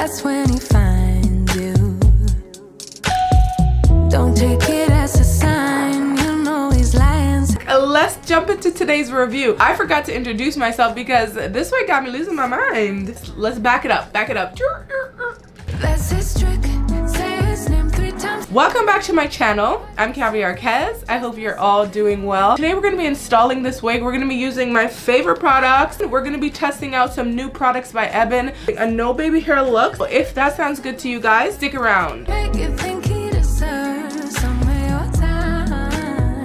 That's when he finds you. Don't take it as a sign, you know he's lying. Let's jump into today's review. I forgot to introduce myself because this wig got me losing my mind. Let's back it up, back it up. That's his trick. Say his name 3 times. Welcome back to my channel. I'm RPGSHOW. I hope you're all doing well. Today we're going to be installing this wig. We're going to be using my favorite products. We're going to be testing out some new products by Eben. A no baby hair look. If that sounds good to you guys, stick around. Make you think he deserves some of your time.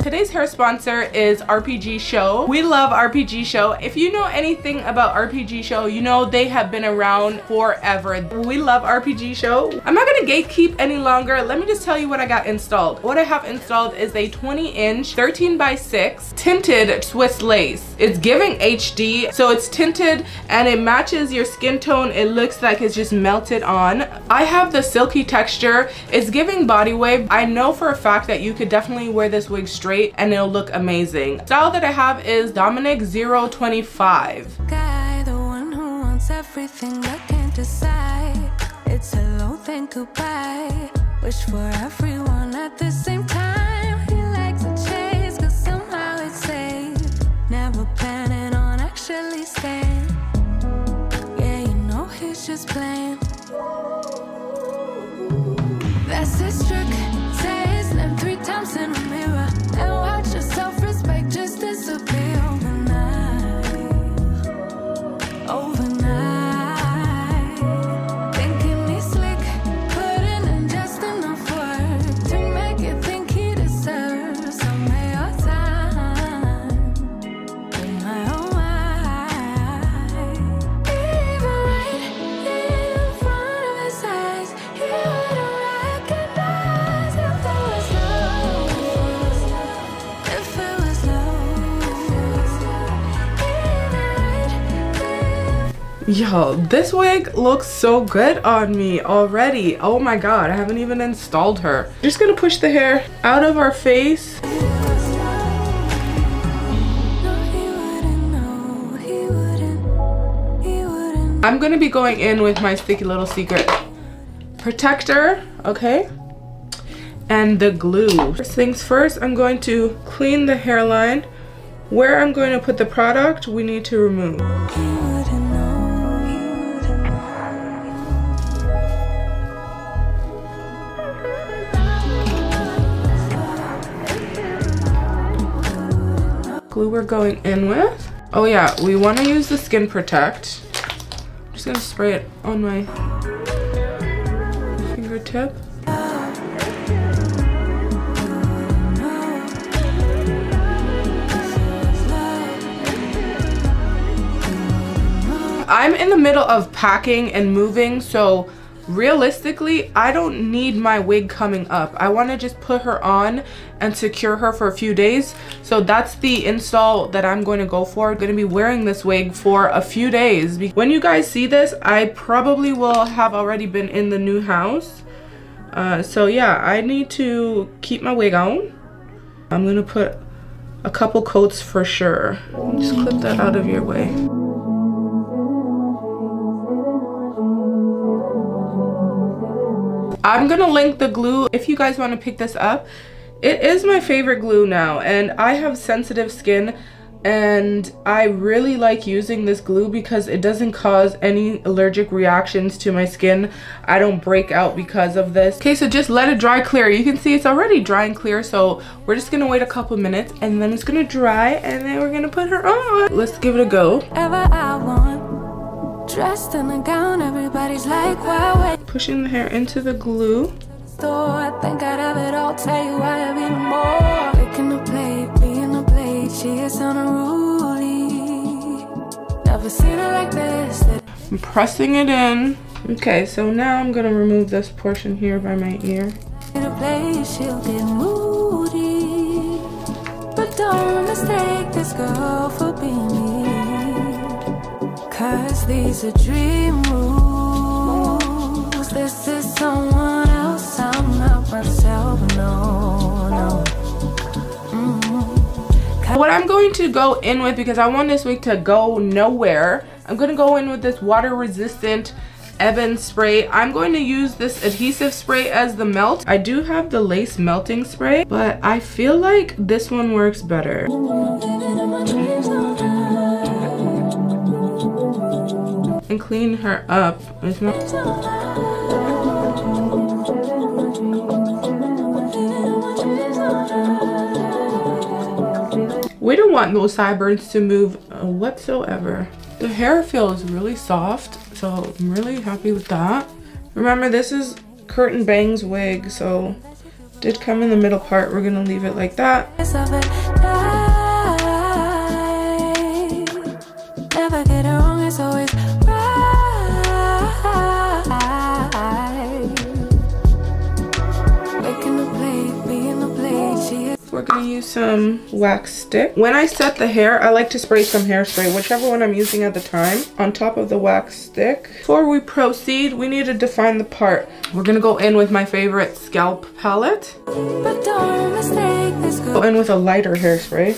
Today's hair sponsor is RPGSHOW. We love RPGSHOW. If you know anything about RPGSHOW, you know they have been around forever. We love RPGSHOW. I'm not gonna gatekeep any longer. Let me just tell you what I got installed. What I have installed is a 20-inch 13x6 tinted Swiss lace. It's giving HD, so it's tinted and it matches your skin tone. It looks like it's just melted on. I have the silky texture. It's giving body wave. I know for a fact that you could definitely wear this wig straight and it'll look amazing. The style that I have is Dominic025. Guy, the one who wants everything but can't decide. It's hello, then goodbye. Wish for everyone at the same time. He likes a chase, cause somehow it's safe. Never planning on actually staying. Yeah, you know he's just playing. That's his trick. Say his name 3 times in the mirror. And watch your self-respect just disappear overnight. Overnight. Thinking he's slick, putting in just enough work to make you think he deserves some of your time. Oh my, oh my. Even right in front of his eyes, he wouldn't recognize if there was love. If it was love. Yo, this wig looks so good on me already. Oh my god, I haven't even installed her. Just gonna push the hair out of our face. I'm gonna be going in with my sticky little secret protector, okay? And the glue. First things first, I'm going to clean the hairline. Where I'm going to put the product, we need to remove. Glue we're going in with. Oh yeah, we want to use the Skin Protect. I'm just gonna spray it on my fingertip. I'm in the middle of packing and moving, so realistically, I don't need my wig coming up. I want to just put her on and secure her for a few days. So that's the install that I'm going to go for. I'm going to be wearing this wig for a few days. When you guys see this, I probably will have already been in the new house. So yeah, I need to keep my wig on. I'm going to put a couple coats for sure. Just clip that out of your way. I'm gonna link the glue if you guys want to pick this up. It is my favorite glue now, and I have sensitive skin and I really like using this glue because it doesn't cause any allergic reactions to my skin. I don't break out because of this. Okay, so just let it dry clear. You can see it's already dry and clear, so we're just gonna wait a couple minutes and then it's gonna dry and then we're gonna put her on. Let's give it a go. Ever I want. Dressed in a gown, everybody's like, why wait? Pushing the hair into the glue. So I think I'd have it all, tell you why I be more. Picking a plate, being a plate, she is unruly. Never seen her like this. I'm pressing it in. Okay, so now I'm gonna remove this portion here by my ear. In a place, she'll get moody. But don't mistake this girl for being me. Cause these are dream rules. This is someone else, I'm not myself, no, no. What I'm going to go in with, because I want this wig to go nowhere, I'm going to go in with this water resistant Ebon spray. I'm going to use this adhesive spray as the melt. I do have the lace melting spray, but I feel like this one works better. And clean her up. It's not. We don't want those sideburns to move whatsoever. The hair feels really soft, so I'm really happy with that. Remember, this is Curtain Bangs wig, so it did come in the middle part. We're gonna leave it like that. Never get it wrong, it's always We're gonna use some wax stick. When I set the hair, I like to spray some hairspray, whichever one I'm using at the time, on top of the wax stick. Before we proceed, we need to define the part. We're gonna go in with my favorite scalp palette. but don't mistake this Go in with a lighter hairspray.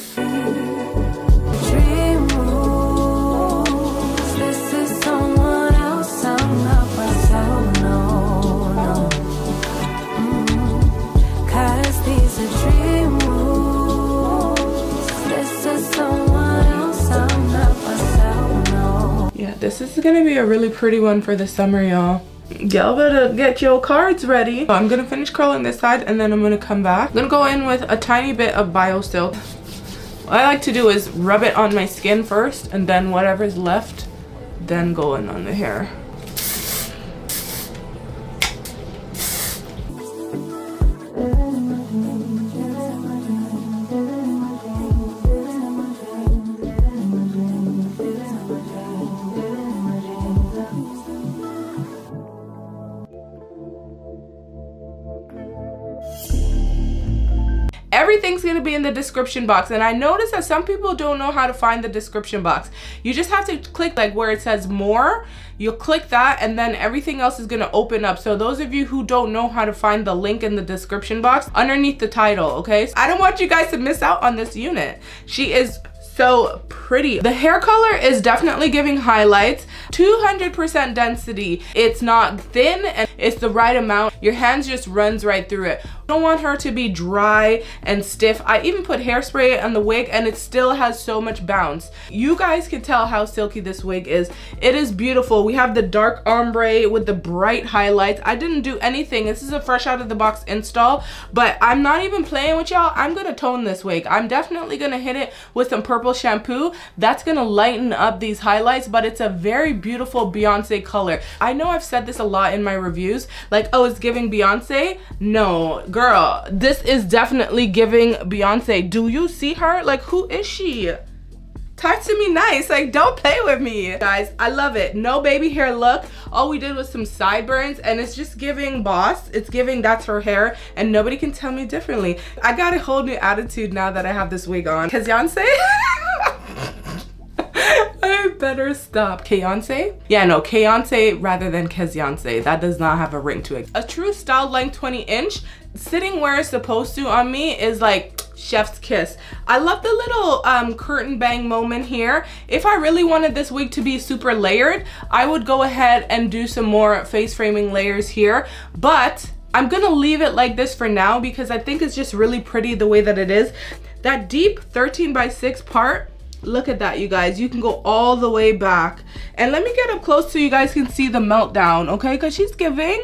dream rules. This is someone else, I'm not myself, no. 'Cause these are dream rules. This is someone else, I'm not myself, no. Yeah, this is gonna be a really pretty one for the summer, y'all. Y'all better get your cards ready. So I'm gonna finish curling this side and then I'm gonna come back. I'm gonna go in with a tiny bit of BioSilk. What I like to do is rub it on my skin first and then whatever's left, then go in on the hair. Everything's gonna be in the description box, and I noticed that some people don't know how to find the description box. You just have to click like where it says more. You'll click that and then everything else is gonna open up. So those of you who don't know how to find the link in the description box underneath the title, okay? I don't want you guys to miss out on this unit. She is so pretty. The hair color is definitely giving highlights. 200% density. It's not thin and it's the right amount. Your hands just runs right through it. Don't want her to be dry and stiff. I even put hairspray on the wig and it still has so much bounce. You guys can tell how silky this wig is. It is beautiful. We have the dark ombre with the bright highlights. I didn't do anything. This is a fresh out of the box install, but I'm not even playing with y'all. I'm gonna tone this wig. I'm definitely gonna hit it with some purple shampoo. That's gonna lighten up these highlights, but it's a very beautiful Beyonce color. I know I've said this a lot in my reviews, like, oh, it's giving Beyonce. No, girl, this is definitely giving Beyonce. Do you see her? Like, who is she? Talk to me nice, like, don't play with me. Guys, I love it. No baby hair look. All we did was some sideburns and it's just giving boss. It's giving that's her hair and nobody can tell me differently. I got a whole new attitude now that I have this wig on. Beyonce? I better stop. Beyonce? Yeah, no, Beyonce rather than Beyonce. That does not have a ring to it. A true style length 20-inch, sitting where it's supposed to on me is like chef's kiss. I love the little curtain bang moment here. If I really wanted this wig to be super layered, I would go ahead and do some more face framing layers here, but I'm gonna leave it like this for now because I think it's just really pretty the way that it is. That deep 13x6 part, look at that, you guys. You can go all the way back. And let me get up close so you guys can see the meltdown, okay? Because she's giving,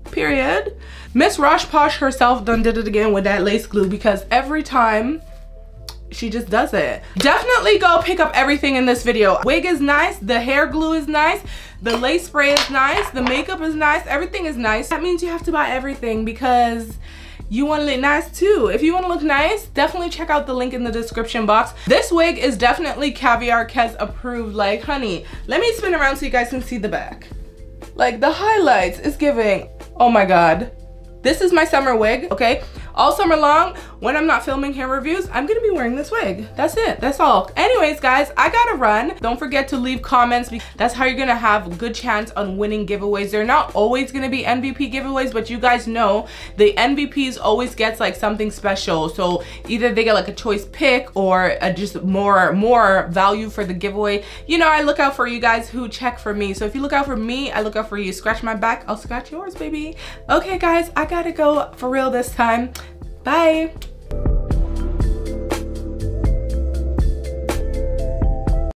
period. Miss Rosh Posh herself done did it again with that lace glue because every time she just does it. Definitely go pick up everything in this video. Wig is nice, the hair glue is nice, the lace spray is nice, the makeup is nice, everything is nice. That means you have to buy everything because you want to look nice too. If you want to look nice, definitely check out the link in the description box. This wig is definitely Caviar Kez approved, like honey. Let me spin around so you guys can see the back. Like the highlights is giving, oh my god. This is my summer wig, okay? all summer long, when I'm not filming hair reviews, I'm gonna be wearing this wig. That's it, that's all. Anyways, guys, I gotta run. Don't forget to leave comments, because that's how you're gonna have a good chance on winning giveaways. They're not always gonna be MVP giveaways, but you guys know the MVPs always gets like something special. So either they get like a choice pick or just more value for the giveaway. You know, I look out for you guys who check for me. So if you look out for me, I look out for you. Scratch my back, I'll scratch yours, baby. Okay, guys, I gotta go for real this time. Bye.